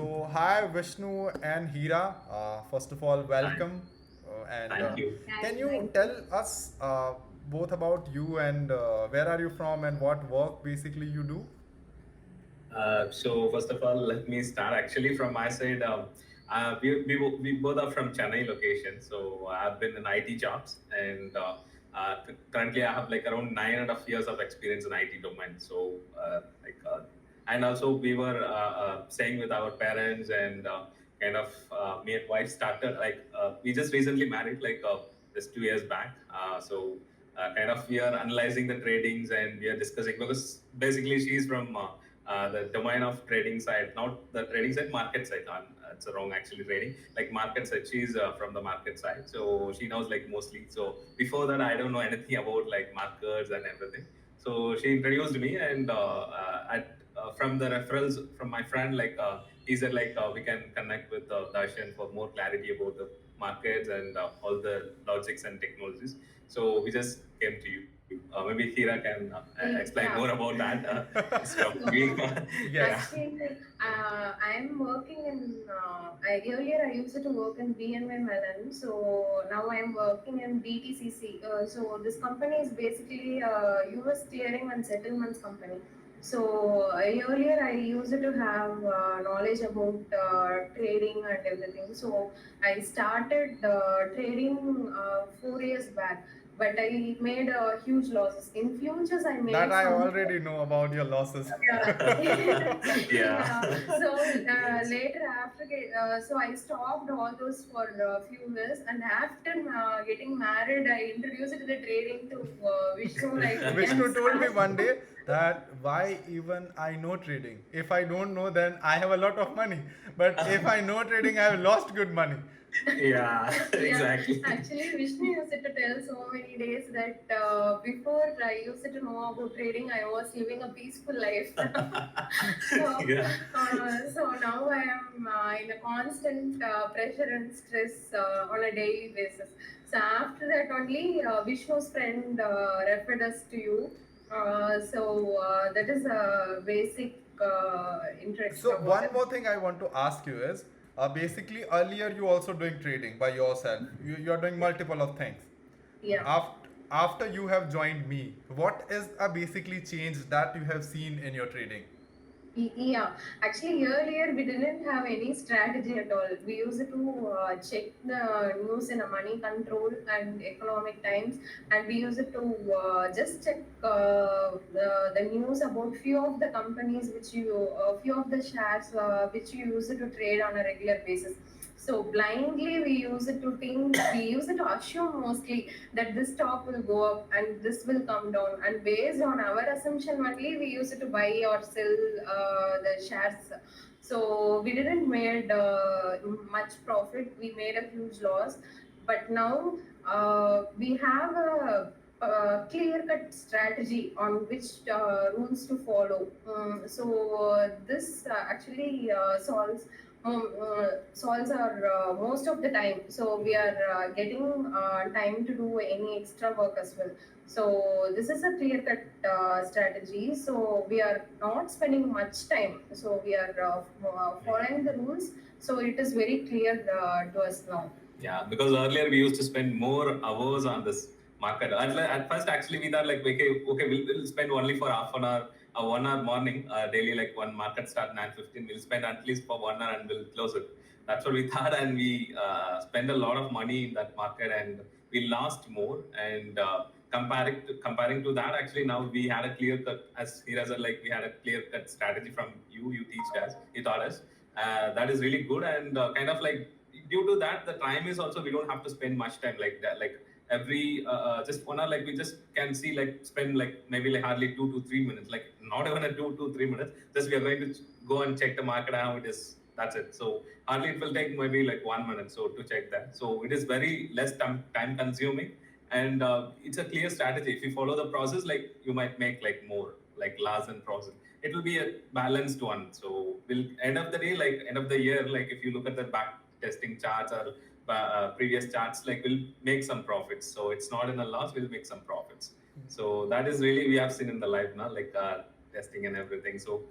Hi Vishnu and Hira. First of all, Hi, welcome. And thank you. Can Thank you you. tell us both about you and where are you from and what work basically you do? So first of all, let me start actually from my side. We both are from Chennai location, so I've been in IT jobs, and currently I have like around 9.5 years of experience in IT domain. And also we were staying with our parents, and me and wife started we just recently married just 2 years back. We are analyzing the tradings, and we are discussing because basically she's from the domain of trading side, not the trading side, market side. It's wrong actually trading, like market side. She's from the market side, so she knows like mostly. So before that, I don't know anything about like markets and everything. So she introduced me, and from the referrals from my friend, he said we can connect with Darshan for more clarity about the markets and all the logics and technologies. So we just came to you. Maybe Hira can explain more Yeah. about that. Instead of me. So Yeah. Yes. actually, I'm working in. Earlier, I used to work in BNY Mellon. So now I'm working in DTCC. So this company is basically a US clearing and settlements company. So earlier, I used to have knowledge about trading and everything. So I started trading 4 years back, but I made huge losses. In futures, I That made I some. already know about your losses. Yeah. Yeah. Yeah. So Yes. later after so I stopped all those for a few years, and after getting married, I introduced the trading to Vishnu. Like we can Vishnu told me start. one day that why even I know trading. If I don't know, then I have a lot of money. But if I know trading, I have lost good money. Yeah. Yeah, Exactly. actually, Vishnu used to tell so many days that before I used to know about trading, I was living a peaceful life. so, Yeah. so now I am in a constant pressure and stress on a daily basis. So after that, only Vishnu's friend referred us to you. That is a basic interest So about one it. more thing I want to ask you is, basically earlier you also doing trading by yourself. You are doing multiple of things. Yeah. After you have joined me, what is a basically change that you have seen in your trading? Yeah, actually, earlier we didn't have any strategy at all. We used to check the news in a money control and economic times, and we used to just check the news about few of the companies few of the shares which you used to trade on a regular basis. So blindly we use it to think, we use it to assume mostly that this stock will go up and this will come down, and based on our assumption only we use it to buy or sell the shares. So we didn't made much profit, we made a huge loss. But now we have a clear cut strategy on which rules to follow. This actually solves our most of the time. So we are getting time to do any extra work as well. So this is a clear cut strategy. So we are not spending much time. So we are following the rules. So it is very clear to us now. Yeah, because earlier we used to spend more hours on this market. At first, actually, we thought like, okay, we'll spend only for half an hour, 1 hour morning, daily, like one market start 9:15. We'll spend at least for 1 hour and we'll close it. That's what we thought, and we spend a lot of money in that market, and we lost more. And comparing to that, actually, now we had a clear cut, as Hira said, like we had a clear cut strategy from you. You teach us, you taught us. That is really good, and kind of like due to that the time is also we don't have to spend much time like that, like every just 1 hour, like we just can see like spend like maybe like hardly 2 to 3 minutes, like not even a 2 to 3 minutes, just we are going to go and check the market how it is. That's it. So hardly it will take maybe like 1 minute so to check that. So it is very less time consuming, and it's a clear strategy. If you follow the process, like you might make like more like loss and process. It will be a balanced one. So will end of the day, like end of the year, like if you look at the back testing charts or previous charts, like we'll make some profits. So it's not in a loss, we'll make some profits. So that is really we have seen in the life now, like testing and everything. So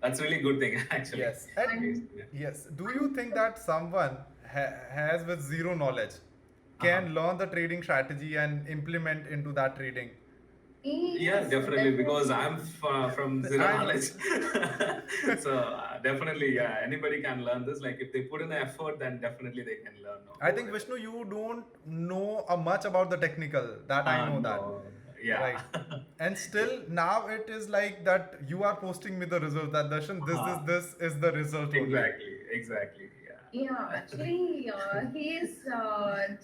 That's really good thing actually. Yes. And And yes, do you think that someone has with zero knowledge Uh-huh. can learn the trading strategy and implement into that trading? Yeah, yes, definitely, because definitely. I'm from zero I know. knowledge. So definitely, yeah, anybody can learn this. Like if they put in the effort, then definitely they can learn I over think it. Vishnu, you don't know much about the technical. That I know that, No, yeah. right? And still now it is like that you are posting me the result that Darshan, Uh, this is the result only. exactly, Yeah, yeah. actually, he is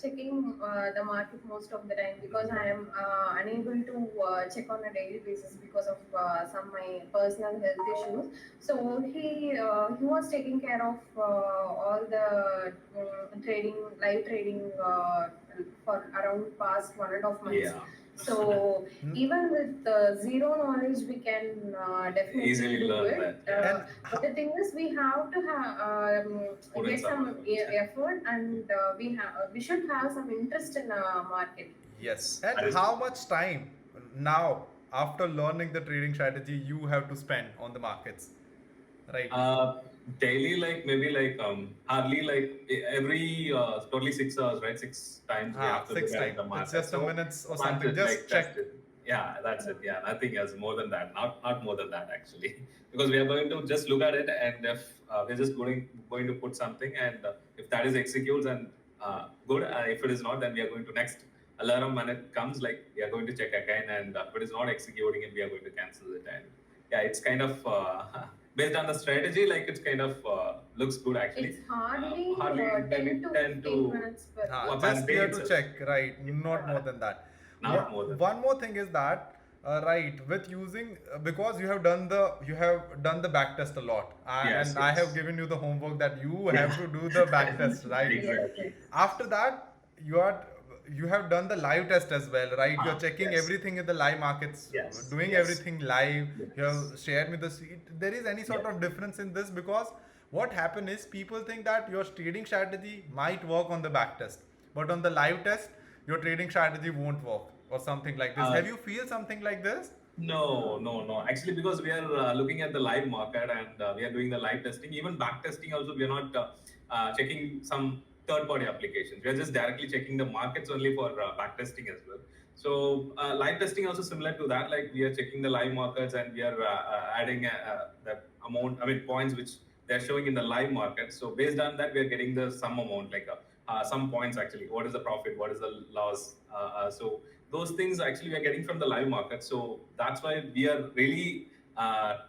checking the market most of the time because I am unable to check on a daily basis because of some my personal health issues. So he was taking care of all the trading, live trading for around past 1.5 months. Yeah, So Hmm? even with zero knowledge, we can definitely easily do learn it. that. Yeah, And But the thing is, we have to put in get some some effort. effort, and we should have some interest in market. yes, Yes, and that is how true. much time now after learning the trading strategy you have to spend on the markets, right? Uh, Daily, like maybe like hardly like every totally 6 hours, right? Six times we have to look Six at time. it, the It's market. just a So minutes or that's something. it, Just like that's check. it. Yeah, that's it. Yeah, nothing else more than that. Not more than that actually, because we are going to just look at it, and if we're just going to put something, and if that is executes and good, if it is not, then we are going to next alarm when it comes. Like we are going to check again, and if it is not executing, and we are going to cancel it. And yeah, it's kind of based on the strategy, like it's kind of looks good actually. It's hardly Hardly 10 maybe to 10 15 to minutes per per Just day here to itself. check, right? Not more yeah. than that. Not more than One more thing is that, right, with using because you have done the back test a lot, yes, and I have yes. given you the homework that you Yeah. have to do the back test, right? Yes, Exactly. yes. After that, you have done the live test as well, right? You're checking Yes. everything in the live markets, Yes. doing Yes. everything live. You Yes. have shared me the seat. There is any sort Yes. of difference in this because what happen is people think that your trading strategy might work on the back test, but on the live test, your trading strategy won't work or something like this. Uh, Have you feel something like this? no. Actually, because we are looking at the live market, and we are doing the live testing. Even back testing also, we are not checking some third-party applications. We are just directly checking the markets only for back testing as well. So live testing also similar to that. Like we are checking the live markets, and we are adding the amount, I mean points which they are showing in the live market. So based on that, we are getting the some amount, like some points actually. What is the profit? What is the loss? So those things actually we are getting from the live market. So that's why we are really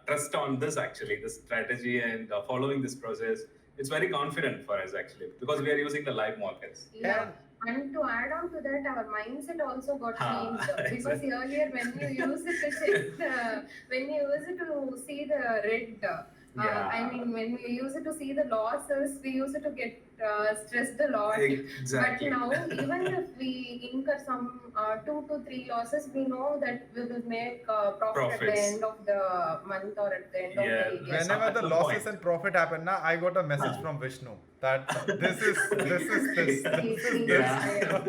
trust on this actually, this strategy, and following this process. It's very confident for us actually because we are using the live markets. Yeah. And And to add on to that, our mindset also got changed because Exactly. earlier when you use it to check when you use it to see the red, I Yeah, mean when we use it to see the losses, we use it to get stressed a lot. But exactly. now, even if we incur some 2 to 3 losses, we know that we will make profit at the Profits. end of the month or at the end of Yeah, the year. some, whenever at the some losses point. and profit happen, now I got a message Huh. from Vishnu that this is this. Yeah.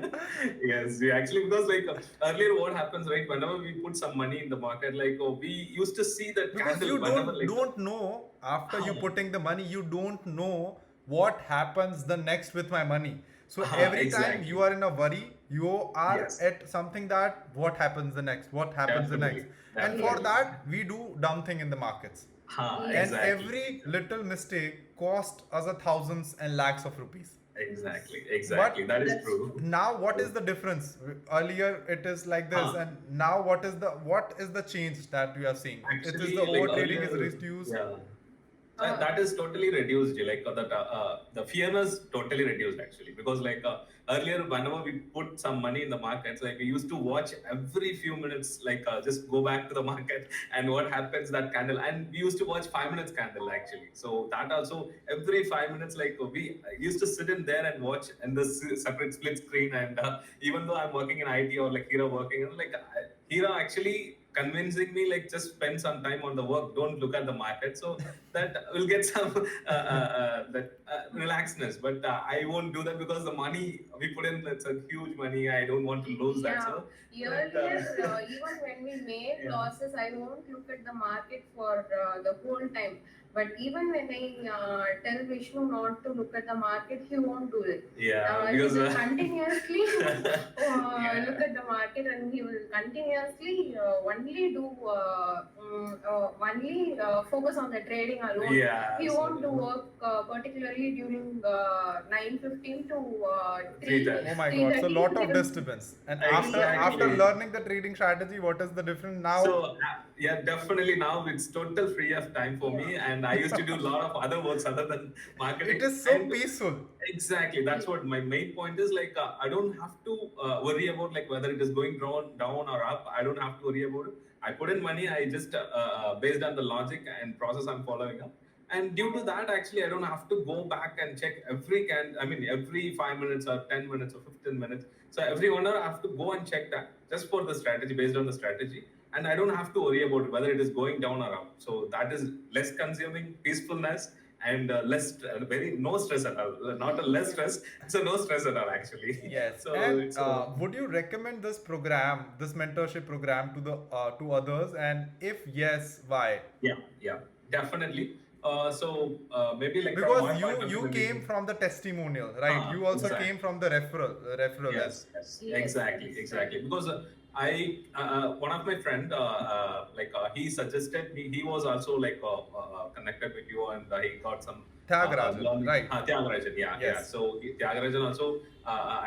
Yes, we actually, because like earlier what happens, right? Whenever we put some money in the market, like oh, we used to see that Because candle you whenever like don't know after you huh, putting the money, you don't know what happens the next with my money. So every time you exactly. are in a worry, you are Yes, at something that what happens the next, what happens the next. definitely, And for definitely. Yes. that we do dumb thing in the markets, and Yes. Exactly. every little mistake cost us a thousands and lakhs of rupees. Exactly, But exactly. That is That's true. true. now what is the difference? Earlier it is like this, Huh. and now what is the change that we are seeing? It is the Actually, like overtrading is earlier, reduced. yeah. Uh, That is totally reduced. Like that, the fearness totally reduced actually because like earlier, whenever we put some money in the markets, like we used to watch every few minutes, like just go back to the market and what happens that candle, and we used to watch 5 minutes candle actually. So that also every 5 minutes, like we used to sit in there and watch in this separate split screen. And even though I'm working in IT or like HIRA working, like HIRA actually convincing me like just spend some time on the work, don't look at the market. So that will get some that relaxedness. But I won't do that because the money we put in, that's a huge money. I don't want to lose that. Yeah. So Earlier, even when we made yeah. losses, I won't look at the market for the whole time. But even when I tell Vishnu not to look at the market, he won't do it. Yeah, He because will continuously yeah. look at the market, and he will continuously only do only focus on the trading alone. Yeah, He so won't do work particularly during 9:15 to 3 3:30. Oh my God! So 3:30. lot He of will. disturbance. And after Exactly. learning the trading strategy, what is the difference now? So yeah, definitely now it's total free of time for me, Yeah. and I used to do a lot of other works other than It marketing. is so And peaceful. exactly, that's what my main point is. Like I don't have to worry about like whether it is going down or up. I don't have to worry about it. I put in money. I just based on the logic and process I'm following up. And due to that, actually, I don't have to go back and check every 5 minutes or 10 minutes or 15 minutes. So every 1 hour, I have to go and check that just for the strategy, based on the strategy, and I don't have to worry about whether it is going down or up. So that is less consuming, peacefulness, and very no stress at all. Not a less stress, so no stress at all actually. Yes. So And it's would you recommend this program, this mentorship program, to others? And if yes, why? yeah, definitely. Maybe like from Because my point of you view, came from the testimonial, right? You also exactly. came from the referral list. Yes, Yes, exactly, yes, right. exactly. Because one of my friend, he suggested me. He was also like connected with you, and he got some Tyagarajan, learning. right? Tyagarajan, yeah. Yes. So Tyagarajan also,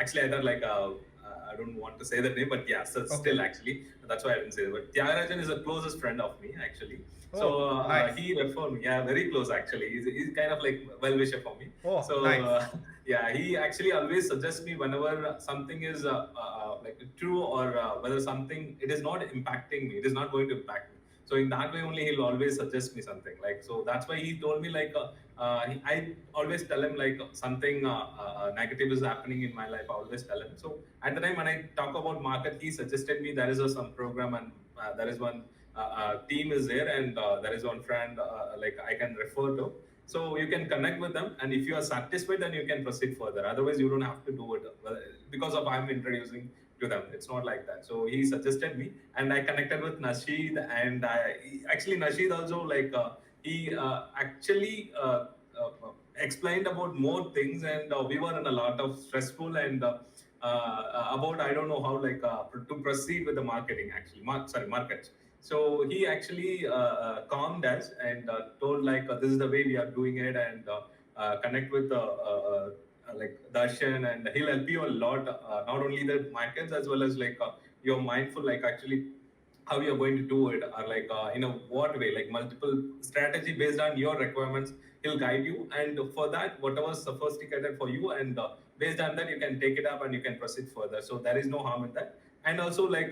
actually, I thought like I don't want to say the name, but yeah, so Okay. still actually, that's why I didn't say it. But Tyagarajan is a closest friend of me actually. Oh, So nice. he referred me, yeah, very close actually. He's kind of like well wisher for me. Oh, So nice. yeah, he actually always suggests me whenever something is like true, or whether something it is not impacting me, it is not going to impact me. So in that way only he'll always suggest me something. Like so that's why he told me like I always tell him like something negative is happening in my life. I always tell him. So at the time when I talk about market, he suggested me there is some program, and there is one team is there, and there is one friend like I can refer to. So you can connect with them, and if you are satisfied, then you can proceed further. Otherwise, you don't have to do it because of I'm introducing to them. It's not like that. So he suggested me, and I connected with Nasheed, and actually Nasheed also like he actually explained about more things, and we were in a lot of stressful and about I don't know how like to proceed with the marketing actually. Markets. So he actually calmed us and told like this is the way we are doing it, and connect with like Darshan, and he'll help you a lot. Not only the markets as well as like you're mindful like actually how you're going to do it, or like in a what way, like multiple strategy based on your requirements. He'll guide you, and for that whatever's sophisticated for you, and based on that you can take it up and you can proceed further. So there is no harm in that. And also like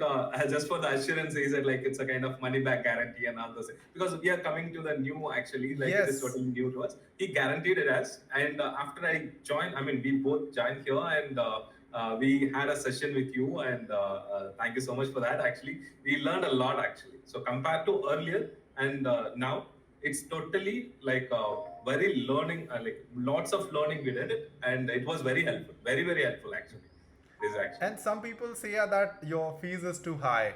just for the assurance, he said like it's a kind of money back guarantee and all those things. Because we are coming to the new actually, like it is Yes. totally new to us. He guaranteed it as, and after I joined, I mean we both joined here, and we had a session with you, and thank you so much for that. Actually, we learned a lot actually. So compared to earlier and now, it's totally like very learning, like lots of learning we did it, and it was very helpful, very helpful actually. This actually. And some people say that your fees is too high.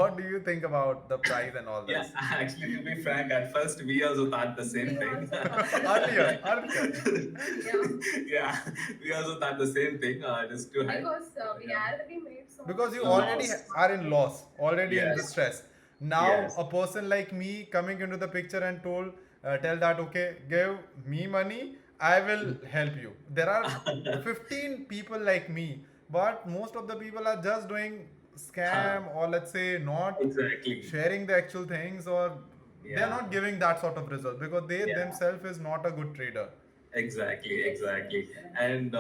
What do you think about the price and all Yeah, this? actually, to be frank, at first we also thought the same We thing. also thought the Earlier, same. earlier. Yeah, Yeah, we also thought the same thing. It is too high. because we Yeah. already made so Because much you already loss in Loss. are in market. loss, already in Yeah. Yes. distress. Now, Yes. a person like me coming into the picture and tell that, okay, give me money, I will help you. There are 15 people like me, but most of the people are just doing Huh. scam, or let's say not Exactly. sharing the actual things, or they are Yeah. not giving that sort of result because they Yeah. themselves is not a good trader. Exactly, Yes, exactly. yes, right. And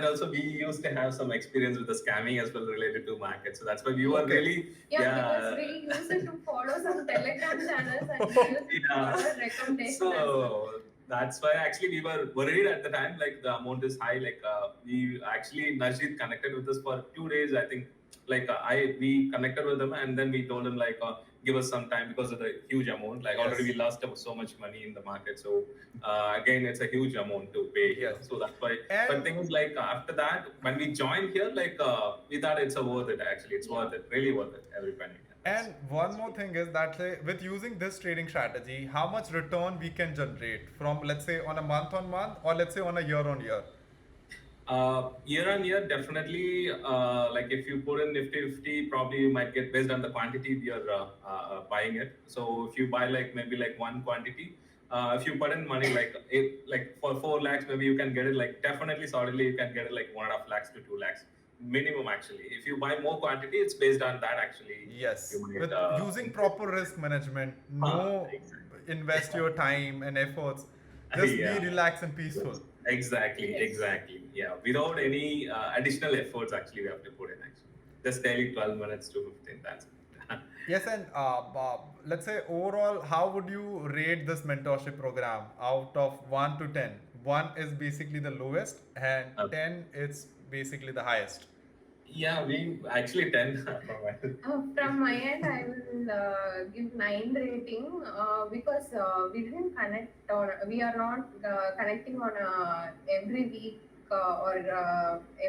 also we used to have some experience with the scamming as well related to market. So that's why we were Okay. really, Yeah, because yeah, we used to follow some Telegram channels, and we used to yeah. follow recommendation as well. So that's why actually we were worried at the time, like the amount is high. Like we actually Najid connected with us for 2 days, I think. Like we connected with him, and then we told him like give us some time because of the huge amount. Like already we Yes. lost so much money in the market. So again, it's a huge amount to pay here. Yes. So that's why. But And thing is like after that, when we joined here, like we thought it's a worth it actually. It's Yeah. worth it, really worth it, every penny. and one more thing is that say, with using this trading strategy, how much return we can generate from, let's say, on a month on month, or let's say on a year on year. Year on year, definitely. Like if you put in Nifty 50, probably you might get based on the quantity you're buying it. So if you buy like maybe like one quantity, if you put in money like for 4 lakhs, maybe you can get it like definitely solidly you can get it like 1.5 lakhs to 2 lakhs minimum actually. If you buy more quantity, it's based on that actually. You Yes, might with using increase. proper risk management, no invest Exactly. your time and efforts. Just be Yeah. relaxed and peaceful. Exactly, Yes. exactly. Yeah, without any additional efforts, actually, we have to put in actually. Just daily 12 minutes to 15. That's it. Yes, and let's say overall, how would you rate this mentorship program out of 1 to 10? 1 is basically the lowest, and Uh, 10 is basically the highest. yeah, we actually 10 From my end, I will give 9 rating because we didn't connect on. We are not connecting on every week or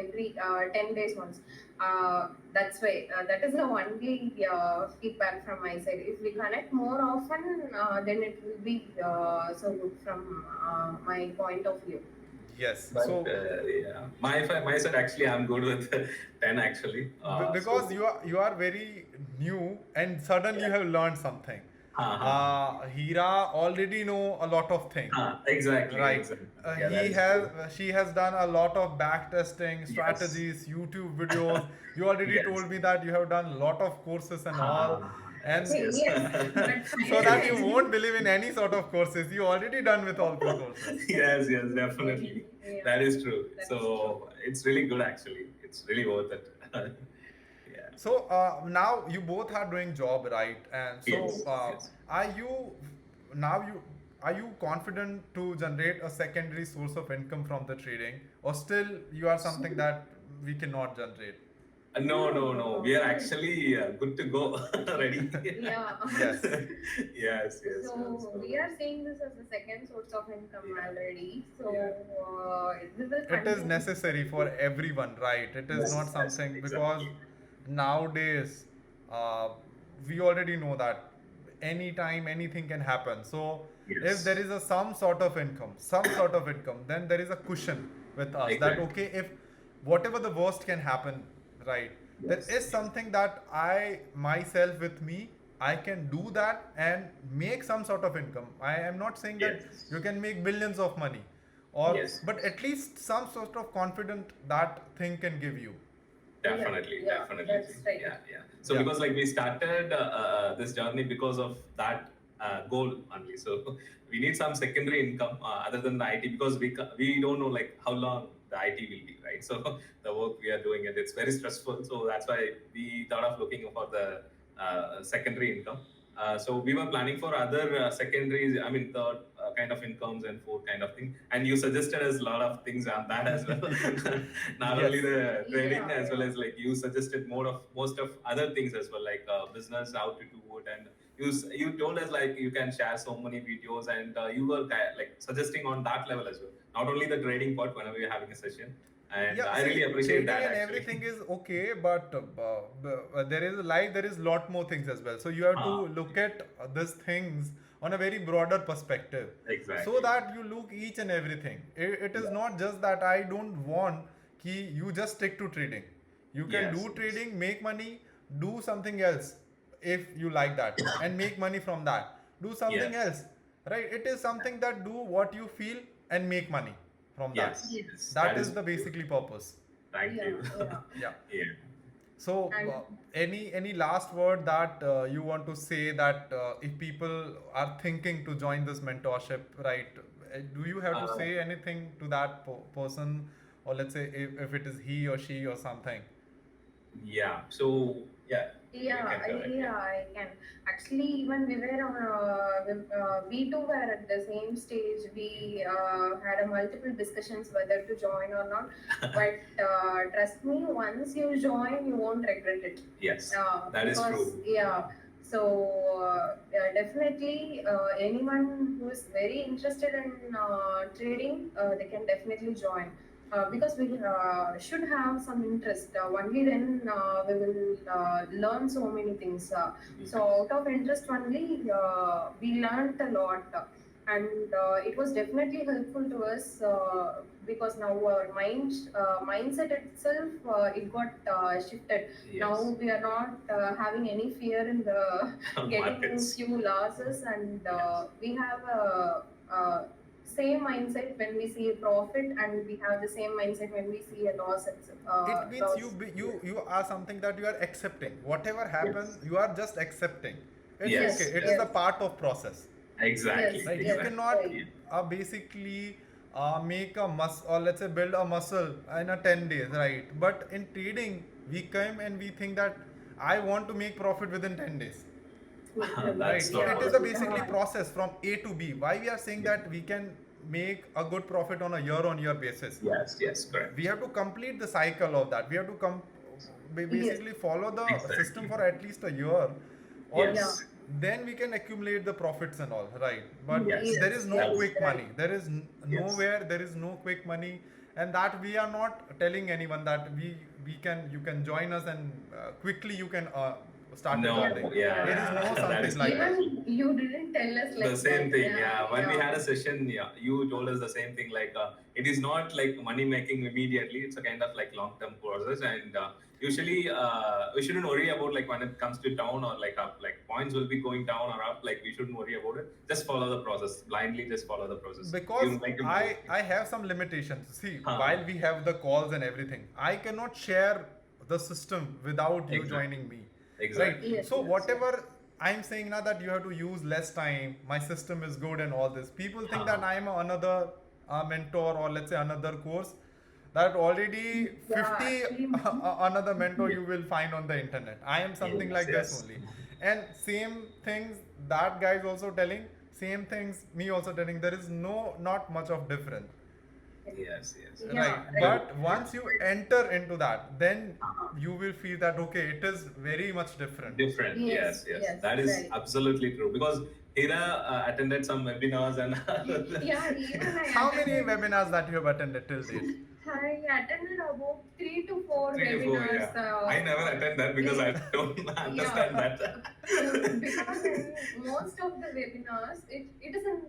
every 10 days once. That's why that is the only feedback from my side. If we connect more often, then it will be so good from my point of view. Yes. But So yeah, my side actually, I'm good with 10 actually. because you are very new and suddenly you Yeah. have learned something. Ha, ha, ha. Hira already know a lot of things, Exactly, right? exactly. Yeah, that He is has true. she has done a lot of back testing Yes. strategies, YouTube videos. You already Yes. told me that you have done a lot of courses and all, Yes, and yes. Yes, but so that you finally, won't believe in any sort of courses. You already done with all the courses. Yes, yes, definitely. yeah, That is true. that is true. So it's really good actually. It's really worth it. Yeah. So now you both are doing job, right? And so Yes, yes. are you now you are you confident to generate a secondary source of income from the trading, or still you are something that we cannot generate? No, no, No, no. We are actually good to go. Ready? yeah. Yes, Yes, yes, yes. So we are seeing this as a second source of income Yeah, already. So yeah. we will it is continue. necessary for everyone, right? It is not Yes, yes, something because exactly. nowadays uh, we already know that anytime anything can happen. So if there Yes, is a some sort of income, then there is a cushion with us that exactly. okay, if whatever the worst can happen, right? There Yes, is something that I myself with me I can do that and make some sort of income. I am not saying that yes, you can make billions of money, or yes. but at least some sort of confidence that thing can give you. Yeah, Definitely, yeah, definitely. that's right. Yeah, yeah. So Yeah. because like we started this journey because of that goal only. So we need some secondary income other than the IT because we don't know like how long the IT will be, right? So the work we are doing it's very stressful. So that's why we thought of looking for the secondary income. So we were planning for other secondaries, I mean, third kind of incomes and fourth kind of thing. And you suggested us a lot of things on that as well. Not Yes. only the trading Yeah, as well yeah. as like you suggested most of other things as well, like business, how to do it. And you told us like you can share so many videos and you were like suggesting on that level as well. Not only the trading part whenever you're having a session. And Yeah, I really see, appreciate trading that and actually. everything is okay, but there is life, there is lot more things as well. So you have to Ah, look at these things on a very broader perspective, so exactly. that you look each and everything. It is Yeah. not just that I don't want ki you just stick to trading. You can Yes, do yes. trading, make money, do something else if you like that, and make money from that. Do something Yes. else, right? It is something that do what you feel and make money from that. Yes, Yes. yes, That that is is the true. basically purpose. Thank Yeah, you. yeah. Yeah. Yeah. So, And any last word that you want to say that if people are thinking to join this mentorship, right? Do you have to Uh, say anything to that person, or let's say if it is he or she or something? yeah. So yeah, you yeah, can go ahead. yeah, I can. Actually, even we were on, we too were at the same stage. We had a multiple discussions whether to join or not. But trust me, once you join, you won't regret it. Yes, that is Because, true. yeah, So definitely, anyone who is very interested in trading, they can definitely join. Because we should have some interest. Only then we will learn so many things. So out of interest only, we learned a lot, and it was definitely helpful to us, because now our mindset itself, it got shifted. Now Yes. we are not having any fear in the getting Markets. few losses, and Yes. we have a same mindset when we see a profit, and we have the same mindset when we see a loss. It means Loss. you are something that you are accepting. Whatever Yes. happens, you are just accepting. It's okay. Yes. Yes, It is Yes. the yes, part of process. Exactly. yes, Right, you yes, Exactly. cannot right. Yeah. basically make a muscle, or let's say build a muscle in a 10 days, right? But in trading we come and we think that I want to make profit within 10 days, That's right? So not it Yeah, is a possible. basically process from A to B. Why we are saying Yeah. that we can make a good profit on a year on year basis? Yes. Yes. We Correct. have to complete the cycle of that. We have to yes, basically follow the system Exactly. for at least a year, or yeah, Yes. then we can accumulate the profits and all, right? But Yes. there yes, is no yes, That's quick right. money. There is yes. nowhere there is no quick money, and that we are not telling anyone that we can you can join us and quickly you can started No. earning. Yeah. There is no Yeah. That something is like correct. that. Even you didn't tell us The like same that. thing, Yeah, yeah. When we yeah, had a session, yeah, you told us the same thing. Like, it is not like money making immediately. It's a kind of like long term process, and usually we shouldn't worry about like when it comes to down or like up. Like points will be going down or up. Like we shouldn't worry about it. Just follow the process blindly. Just follow the process. Because You make a move. I have some limitations. See, Huh. while we have the calls and everything, I cannot share the system without you Exactly. joining me, right? Exactly. yes, So yes, yes. whatever I'm saying now, that you have to use less time, my system is good and all this, people think that Huh. I am another mentor, or let's say another course, that already Yeah, 50 actually, another mentor Yeah. you will find on the internet. I am something Yes. like this Yes. only. And same things that guy is also telling, same things me also telling. There is not much of difference, Yes. Yes. right? yeah, right. But But once you enter into that, then uh, you will feel that okay, it is very much different. different. Yes, Yes. Yes. yes, That is right. absolutely true because Hira attended some webinars and Yeah, even I How many attended. webinars that you have attended till date? I attended about 3 to 4 3 to 4, webinars. yeah. I never attend that because I In don't yeah, understand that. because in most of the webinars, it isn't.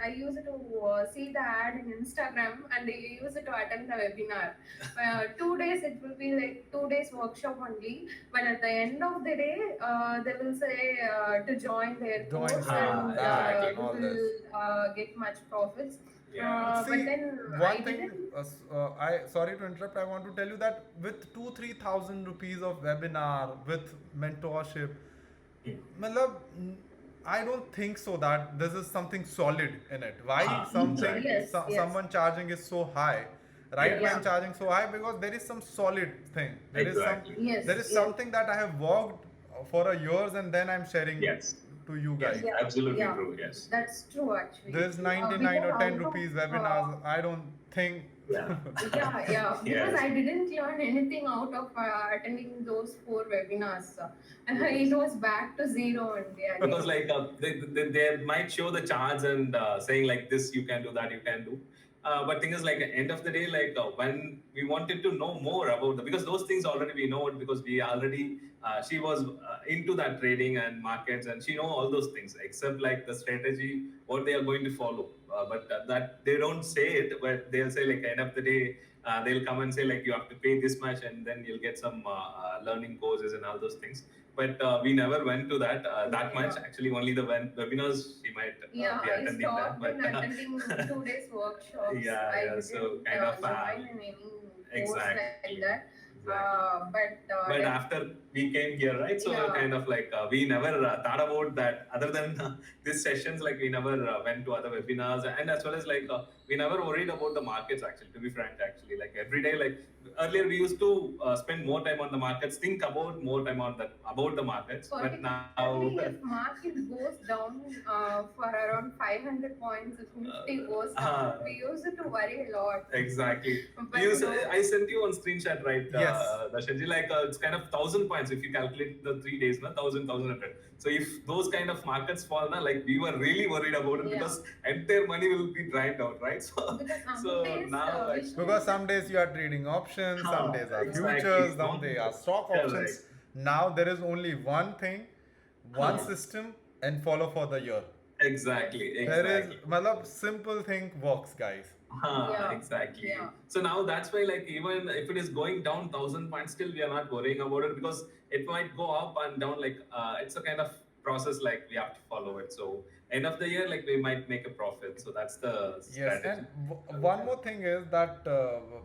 I use it to see the ad in Instagram, and I use it to attend the webinar. 2 days, it will be like 2 days workshop only. But at the end of the day, they will say to join their Join course, soon, and exactly, Exactly. and you all this. will get much profits. Yeah. But See, then I one thing, didn't. I sorry to interrupt. I want to tell you that with 2-3 thousand rupees of webinar with mentorship, Hmm. matlab, I don't think so that this is something solid in it. Why Huh, something exactly. Yes, yes, someone charging is so high? Right, Yes. man, yeah, charging so high because there is some solid thing. Exactly. There yes, is yes, something that I have worked for a years and then I'm sharing Yes. to you Yes. guys. yeah, Absolutely yeah. true. Yes. That's true, actually. There's 99 Because or 10 out of rupees webinars. I don't think. Yeah. yeah, yeah, because Yes. I didn't learn anything out of attending those 4 webinars. Yes. It was back to zero only Because again. like they might show the charts and saying like this you can do that you can do but thing is like at the end of the day like when we wanted to know more about the because those things already we know it because we already she was into that trading and markets and she know all those things except like the strategy what they are going to follow but that they don't say it but they'll say like end of the day they'll come and say like you have to pay this much and then you'll get some learning courses and all those things but we never went to that much. Yeah, Actually, only the webinars she might yeah, be I attending that. stopped But in attending 2 days workshops. yeah, I yeah. So didn't kind of join in any course like exactly, that. exactly. But But after we came here, right? So yeah, kind of like we never thought about that. Other than these sessions, like we never went to other webinars, and as well as like we never worried about the markets actually, to be frank, actually. Like every day, like earlier we used to spend more time on the markets, think about more time on about the markets, but now Particularly if market goes down for around 500 points, if Nifty goes down, we use it to worry a lot. exactly. But I sent you one screenshot, right? Yes. Darshanji, like it's kind of 1,000 points if you calculate the 3 days, na 1,100. So if those kind of markets fall, na, like we were really worried about it because entire money will be dried out, right? So, because so days, now, Because some days you are trading options, some days are exactly. futures, some days are stock options. Correct. Now there is only one thing, one system, and follow for the year. Exactly. There is, malab, simple thing works, guys. Exactly. So now that's why, like, even if it is going down 1,000 points, still we are not worrying about it because it might go up and down. Like, it's a kind of process. Like we have to follow it. So end of the year, like we might make a profit. So that's the Yes, strategy. and one more thing is that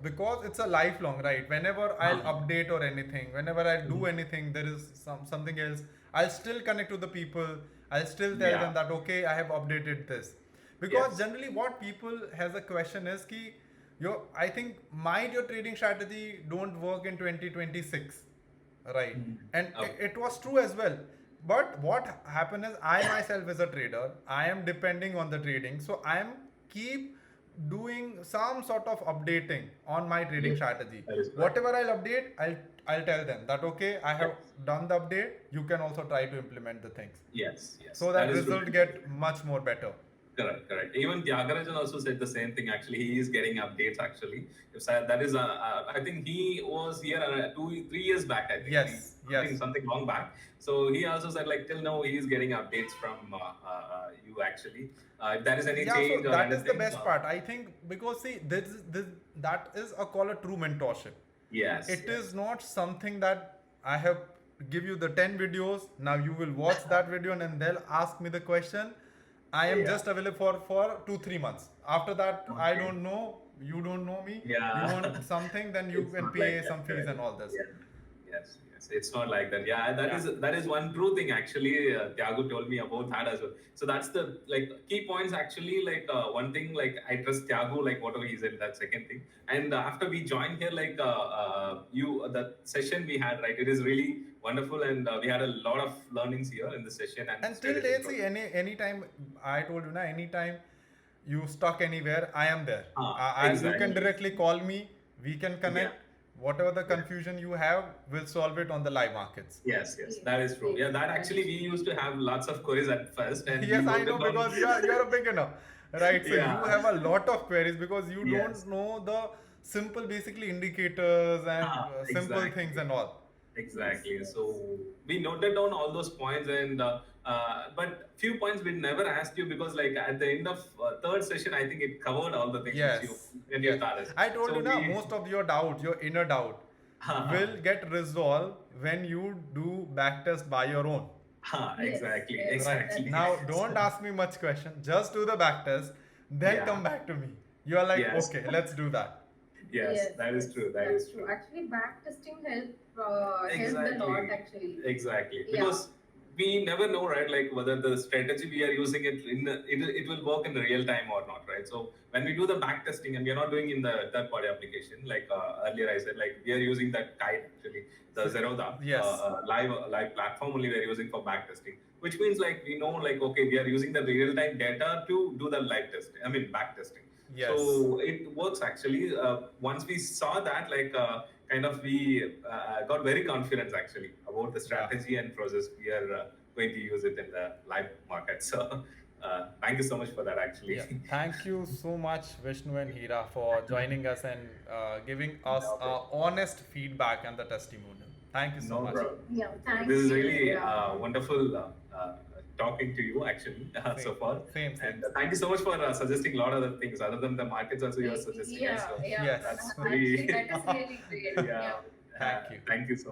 because it's a lifelong, right? Whenever I'll update or anything, whenever I do anything, there is something else. I'll still connect to the people. I'll still tell them that okay, I have updated this. Because generally, what people has a question is ki I think might your trading strategy don't work in 2026, right? And it was true as well. But what happened is I myself as a trader, I am depending on the trading, so I am keep doing some sort of updating on my trading strategy. Whatever I'll update, I'll tell them that okay, I have done the update. You can also try to implement the things. Yes. So that result get much more better. Correct. Even Tyagarajan also said the same thing. Actually, he is getting updates. Actually, that is, I think he was here 3 years back. I think. Something long back. So he also said like till now he is getting updates from you actually. If there is any change so or that anything, is the best part. I think because see, this that is a call a true mentorship. Yes. It is not something that I have give you the 10 videos. Now you will watch that video and then they'll ask me the question. I am just available for 2-3 months. After that, I don't know. You don't know me. You want something, then you can pay some fees and all this. Yes. It's not like that. That is one true thing actually. Thiago told me about that as well. So that's the like key points actually. Like one thing, like I trust Thiago, like whatever he said. That second thing. And after we joined here, like the session we had, right? It is really wonderful, and we had a lot of learnings here in the session. And till date, see, anytime I told you, anytime you stuck anywhere, I am there. You can directly call me. We can connect. Whatever the confusion you have, we'll solve it on the live markets. Yes, that is true. Yeah, that actually we used to have lots of queries at first. And yes, I know because you're a beginner, right? So you have a lot of queries because you don't know the simple, basically indicators and simple things and all. Exactly. So we noted down all those points, and but few points we never asked you because like at the end of third session, I think it covered all the things when you started. I told you now, most of your doubt, your inner doubt, will get resolved when you do backtest by your own. Exactly. Right. Now don't ask me much question. Just do the backtest, then come back to me. You are like, okay, let's do that. Yes, that is true. That is true. Actually, backtesting helped a lot actually. Exactly. Because we never know, right? Like whether the strategy we are using it will work in the real time or not, right? So when we do the back testing, and we are not doing in the third party application, like earlier I said, like we are using that Kite actually, the Zerodha live platform only we are using for back testing, which means like we know like okay, we are using the real time data to do the live testing. I mean back testing. So it works actually. Once we saw that, like kind of we got very confident actually about the strategy and process we are going to use it in the live market. So thank you so much for that actually. Thank you so much Vishnu and Hira for joining us and giving us honest feedback and the testimonial. Thank you so much. Thank this you. is really wonderful talking to you actually so far. Same. And thank you so much for suggesting a lot of other things other than the markets also you are suggesting. Yes. So yes. Actually, that is really great. Thank you. Thank you so much.